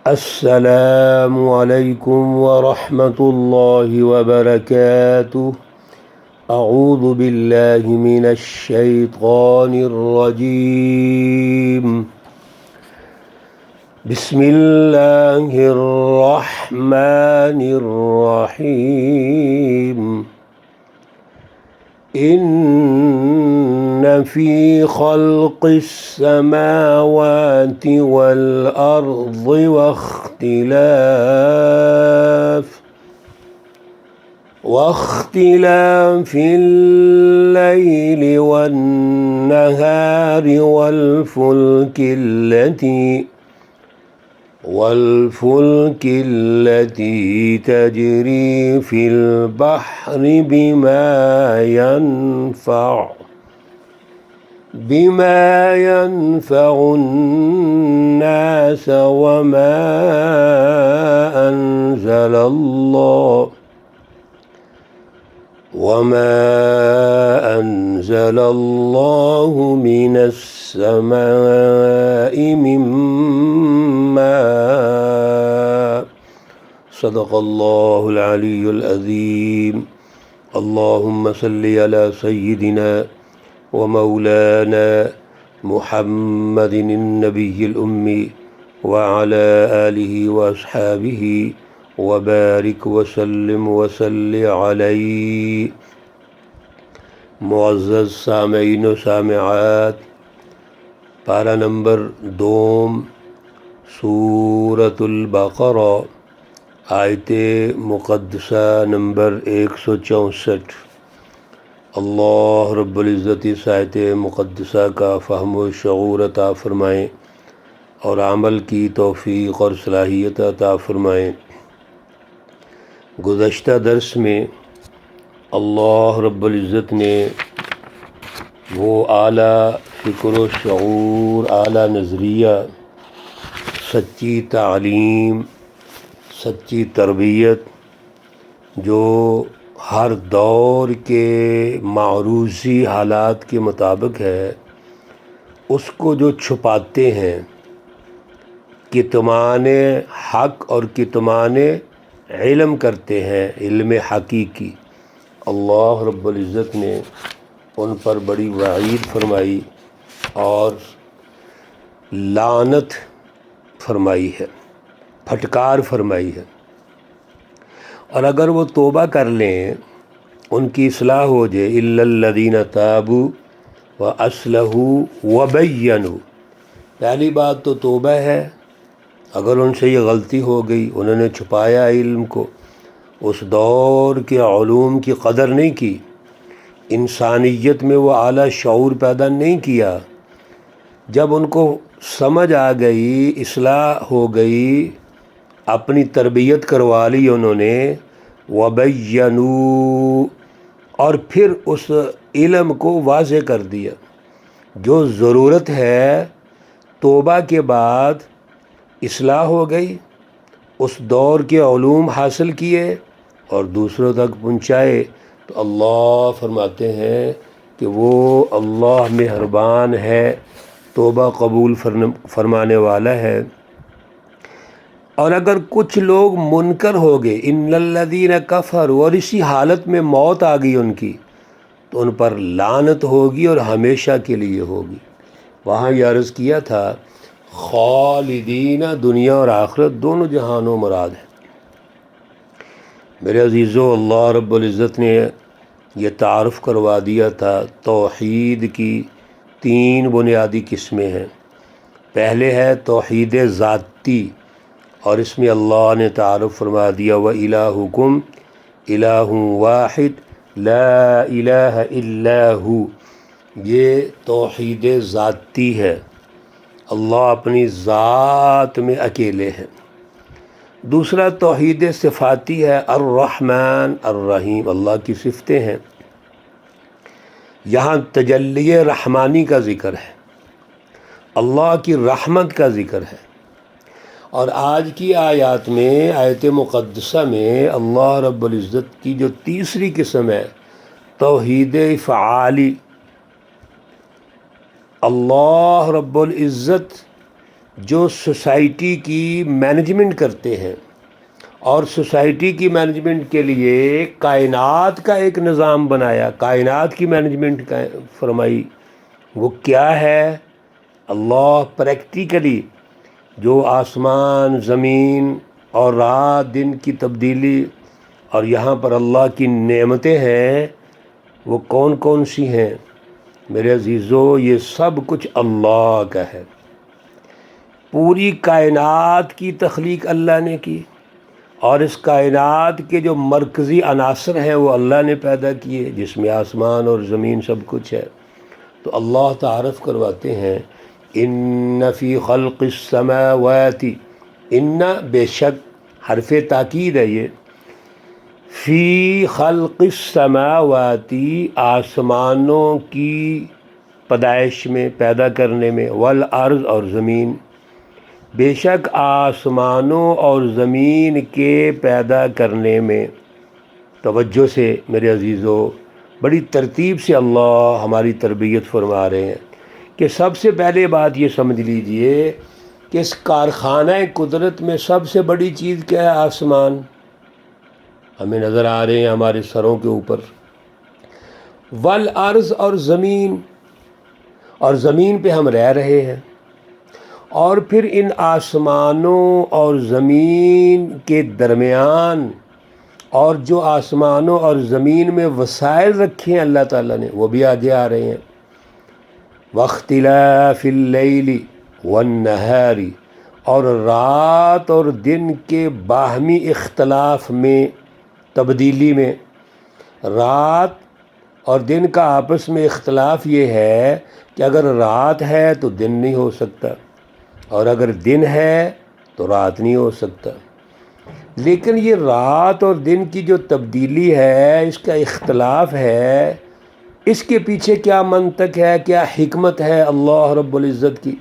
السلام علیکم ورحمۃ اللہ وبرکاتہ۔ اعوذ باللہ من الشیطان الرجیم۔ بسم اللہ الرحمن الرحیم۔ ان فی خلق السماوات والارض واختلاف اللیل والنہار والفلك التي تجري في البحر بما ينفع الناس وما أنزل الله من السماء من ماء۔ صدق اللہ العلی العظیم۔ اللہم صلی علی سیدنا ومولانا محمد النبی الأمی وعلى آلہ واصحابہ وبارک وسلم وصلی علیہ۔ معزز سامعین و سامعات، پارہ نمبر 2، سورۃ البقرہ، آیت مقدسہ نمبر 164۔ اللہ رب العزت اس آیت مقدسہ کا فہم و شعور عطا فرمائیں اور عمل کی توفیق اور صلاحیت عطا فرمائیں۔ گزشتہ درس میں اللہ رب العزت نے وہ اعلیٰ فکر و شعور، اعلیٰ نظریہ، سچی تعلیم، سچی تربیت جو ہر دور کے معروضی حالات کے مطابق ہے، اس کو جو چھپاتے ہیں، کتمان حق اور کتمان علم کرتے ہیں، علم حقیقی، اللہ رب العزت نے ان پر بڑی وعید فرمائی اور لعنت فرمائی ہے، پھٹکار فرمائی ہے۔ اور اگر وہ توبہ کر لیں، ان کی اصلاح ہو جائے، الا الذین تابوا واصلحوا وبینوا، پہلی بات تو توبہ ہے۔ اگر ان سے یہ غلطی ہو گئی، انہوں نے چھپایا علم کو، اس دور کے علوم کی قدر نہیں کی، انسانیت میں وہ اعلیٰ شعور پیدا نہیں کیا، جب ان کو سمجھ آ گئی، اصلاح ہو گئی، اپنی تربیت کروا لی انہوں نے، وبینوا، اور پھر اس علم کو واضح کر دیا۔ جو ضرورت ہے توبہ کے بعد، اصلاح ہو گئی، اس دور کے علوم حاصل کیے اور دوسروں تک پہنچائے، تو اللہ فرماتے ہیں کہ وہ اللہ مہربان ہے، توبہ قبول فرمانے والا ہے۔ اور اگر کچھ لوگ منکر ہو گئے، ان الذین کفروا، اور اسی حالت میں موت آ گئی ان کی، تو ان پر لعنت ہوگی اور ہمیشہ کے لیے ہوگی۔ وہاں یہ عرض کیا تھا، خالدین، دنیا اور آخرت دونوں جہانوں مراد ہے۔ میرے عزیزو، اللہ رب العزت نے یہ تعارف کروا دیا تھا، توحید کی 3 بنیادی قسمیں ہیں۔ پہلے ہے توحید ذاتی، اور اس میں اللہ نے تعارف فرما دیا، وَإِلَٰهُكُمْ إِلَٰهٌ وَاحِدٌ لَا إِلَٰهَ إِلَّا هُوَ، یہ توحید ذاتی ہے، اللہ اپنی ذات میں اکیلے ہیں۔ دوسرا توحید صفاتی ہے، الرحمن الرحیم، اللہ کی صفتیں ہیں، یہاں تجلی رحمانی کا ذکر ہے، اللہ کی رحمت کا ذکر ہے۔ اور آج کی آیات میں، آیت مقدسہ میں، اللہ رب العزت کی جو تیسری قسم ہے، توحید فعالی، اللہ رب العزت جو سوسائٹی کی مینجمنٹ کرتے ہیں اور سوسائٹی کی مینجمنٹ کے لیے کائنات کا ایک نظام بنایا، کائنات کی مینجمنٹ کا فرمائی، وہ کیا ہے؟ اللہ پریکٹیکلی جو آسمان زمین اور رات دن کی تبدیلی اور یہاں پر اللہ کی نعمتیں ہیں، وہ کون کون سی ہیں؟ میرے عزیزو، یہ سب کچھ اللہ کا ہے۔ پوری کائنات کی تخلیق اللہ نے کی، اور اس کائنات کے جو مرکزی عناصر ہیں وہ اللہ نے پیدا کیے، جس میں آسمان اور زمین سب کچھ ہے۔ تو اللہ تعارف کرواتے ہیں، ان فی خلق السماوات، ان بے شک، حرف تاکید ہے یہ، فی خلق السماوات آسمانوں کی پیدائش میں، پیدا کرنے میں، والارض اور زمین، بے شک آسمانوں اور زمین کے پیدا کرنے میں۔ توجہ سے میرے عزیزو، بڑی ترتیب سے اللہ ہماری تربیت فرما رہے ہیں کہ سب سے پہلے بات یہ سمجھ لیجئے کہ اس کارخانہ قدرت میں سب سے بڑی چیز کیا ہے؟ آسمان ہمیں نظر آ رہے ہیں ہمارے سروں کے اوپر، والارض اور زمین، اور زمین پہ ہم رہ رہے ہیں، اور پھر ان آسمانوں اور زمین کے درمیان اور جو آسمانوں اور زمین میں وسائل رکھے ہیں اللہ تعالیٰ نے، وہ بھی آگے آ رہے ہیں۔ واختلاف اللیل والنہار، اور رات اور دن کے باہمی اختلاف میں، تبدیلی میں۔ رات اور دن کا آپس میں اختلاف یہ ہے کہ اگر رات ہے تو دن نہیں ہو سکتا، اور اگر دن ہے تو رات نہیں ہو سکتا۔ لیکن یہ رات اور دن کی جو تبدیلی ہے، اس کا اختلاف ہے، اس کے پیچھے کیا منطق ہے، کیا حکمت ہے اللہ رب العزت کی،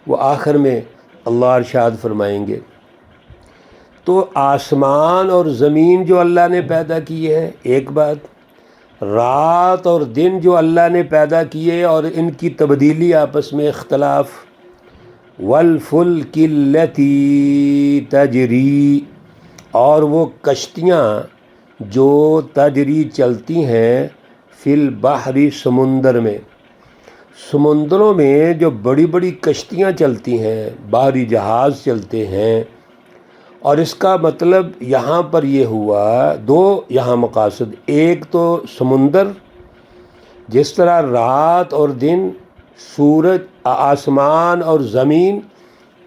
وہ آخر میں اللہ ارشاد فرمائیں گے۔ تو آسمان اور زمین جو اللہ نے پیدا کیے ہیں ایک بات، رات اور دن جو اللہ نے پیدا کیے اور ان کی تبدیلی، آپس میں اختلاف، والفلک التی تجری، اور وہ کشتیاں جو تجری چلتی ہیں، فی البحر سمندر میں، سمندروں میں جو بڑی بڑی کشتیاں چلتی ہیں، بحری جہاز چلتے ہیں۔ اور اس کا مطلب یہاں پر یہ ہوا، دو یہاں مقاصد، ایک تو سمندر، جس طرح رات اور دن، سورج، آسمان اور زمین،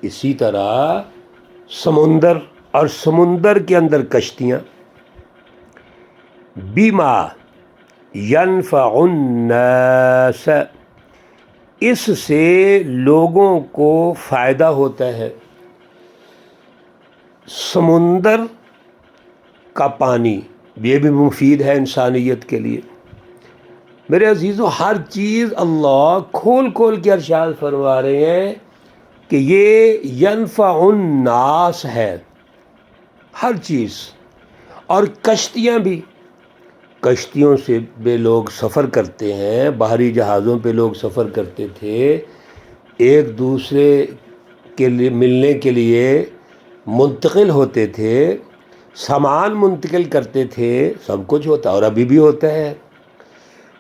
اسی طرح سمندر، اور سمندر کے اندر کشتیاں، بما ينفع الناس، اس سے لوگوں کو فائدہ ہوتا ہے۔ سمندر کا پانی یہ بھی مفید ہے انسانیت کے لیے۔ میرے عزیزو، ہر چیز اللہ کھول کھول کے ارشاد فرما رہے ہیں کہ یہ ینفع الناس ہے، ہر چیز۔ اور کشتیاں بھی، کشتیوں سے بھی لوگ سفر کرتے ہیں، بحری جہازوں پہ لوگ سفر کرتے تھے، ایک دوسرے کے لیے ملنے کے لیے منتقل ہوتے تھے، سامان منتقل کرتے تھے، سب کچھ ہوتا، اور ابھی بھی ہوتا ہے۔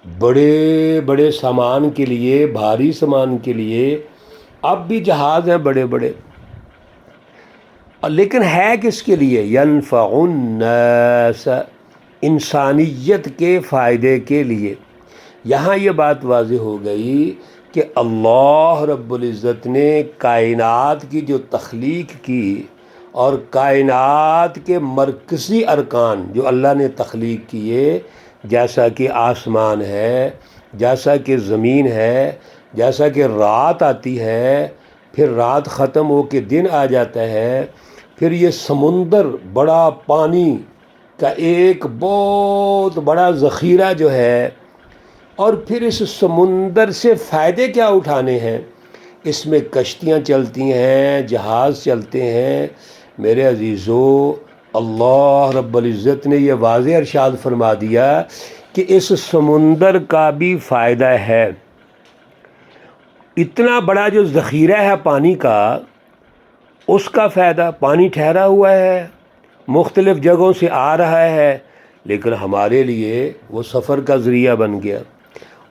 بڑے بڑے سامان کے لیے، بھاری سامان کے لیے اب بھی جہاز ہیں بڑے بڑے، لیکن ہے کس کے لیے؟ ینفع الناس، انسانیت کے فائدے کے لیے۔ یہاں یہ بات واضح ہو گئی کہ اللہ رب العزت نے کائنات کی جو تخلیق کی، اور کائنات کے مرکزی ارکان جو اللہ نے تخلیق کیے، جیسا کہ آسمان ہے، جیسا کہ زمین ہے، جیسا کہ رات آتی ہے، پھر رات ختم ہو کے دن آ جاتا ہے، پھر یہ سمندر بڑا پانی کا ایک بہت بڑا ذخیرہ جو ہے، اور پھر اس سمندر سے فائدے کیا اٹھانے ہیں، اس میں کشتیاں چلتی ہیں، جہاز چلتے ہیں۔ میرے عزیزو، اللہ رب العزت نے یہ واضح ارشاد فرما دیا کہ اس سمندر کا بھی فائدہ ہے۔ اتنا بڑا جو ذخیرہ ہے پانی کا، اس کا فائدہ، پانی ٹھہرا ہوا ہے، مختلف جگہوں سے آ رہا ہے، لیکن ہمارے لیے وہ سفر کا ذریعہ بن گیا۔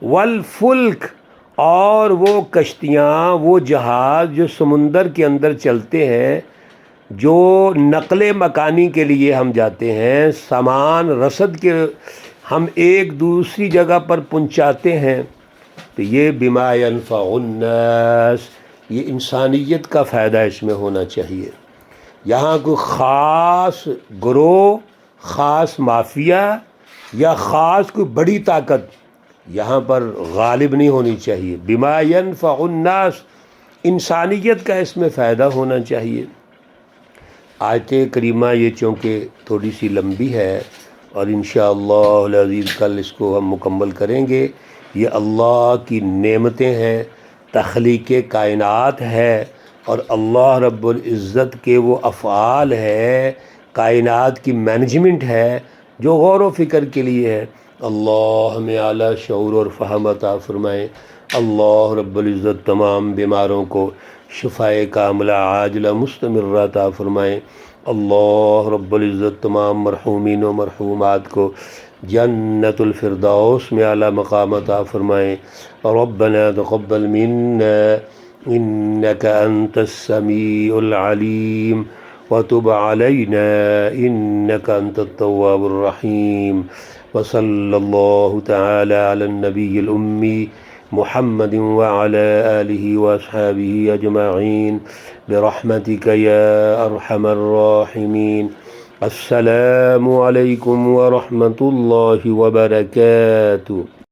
والفلک، اور وہ کشتیاں، وہ جہاز جو سمندر کے اندر چلتے ہیں، جو نقل مکانی کے لیے ہم جاتے ہیں، سامان رسد کے ہم ایک دوسری جگہ پر پہنچاتے ہیں، تو یہ بما ينفع الناس، یہ انسانیت کا فائدہ اس میں ہونا چاہیے۔ یہاں کوئی خاص گروہ، خاص مافیا یا خاص کوئی بڑی طاقت یہاں پر غالب نہیں ہونی چاہیے۔ بما ينفع الناس، انسانیت کا اس میں فائدہ ہونا چاہیے۔ آیت کریمہ یہ چونکہ تھوڑی سی لمبی ہے اور انشاءاللہ العزیز کل اس کو ہم مکمل کریں گے۔ یہ اللہ کی نعمتیں ہیں، تخلیق کائنات ہے، اور اللہ رب العزت کے وہ افعال ہے، کائنات کی مینجمنٹ ہے جو غور و فکر کے لیے ہے۔ اللہ ہمیں اعلیٰ شعور اور فہم عطا فرمائے۔ اللہ رب العزت تمام بیماروں کو شفائے کاملہ عاجلہ مستمرہ عطا فرمائے۔ اللہ رب العزت تمام مرحومین و مرحومات کو جنت الفردوس میں اعلیٰ مقام عطا فرمائے۔ ربنا تقبل منا انك انت السميع العليم وتب علينا انك انت التواب الرحيم، وصلى الله تعالى على النبي الأمي محمد وعلى آله وأصحابه أجمعين برحمتك يا أرحم الراحمين۔ السلام عليكم ورحمة الله وبركاته۔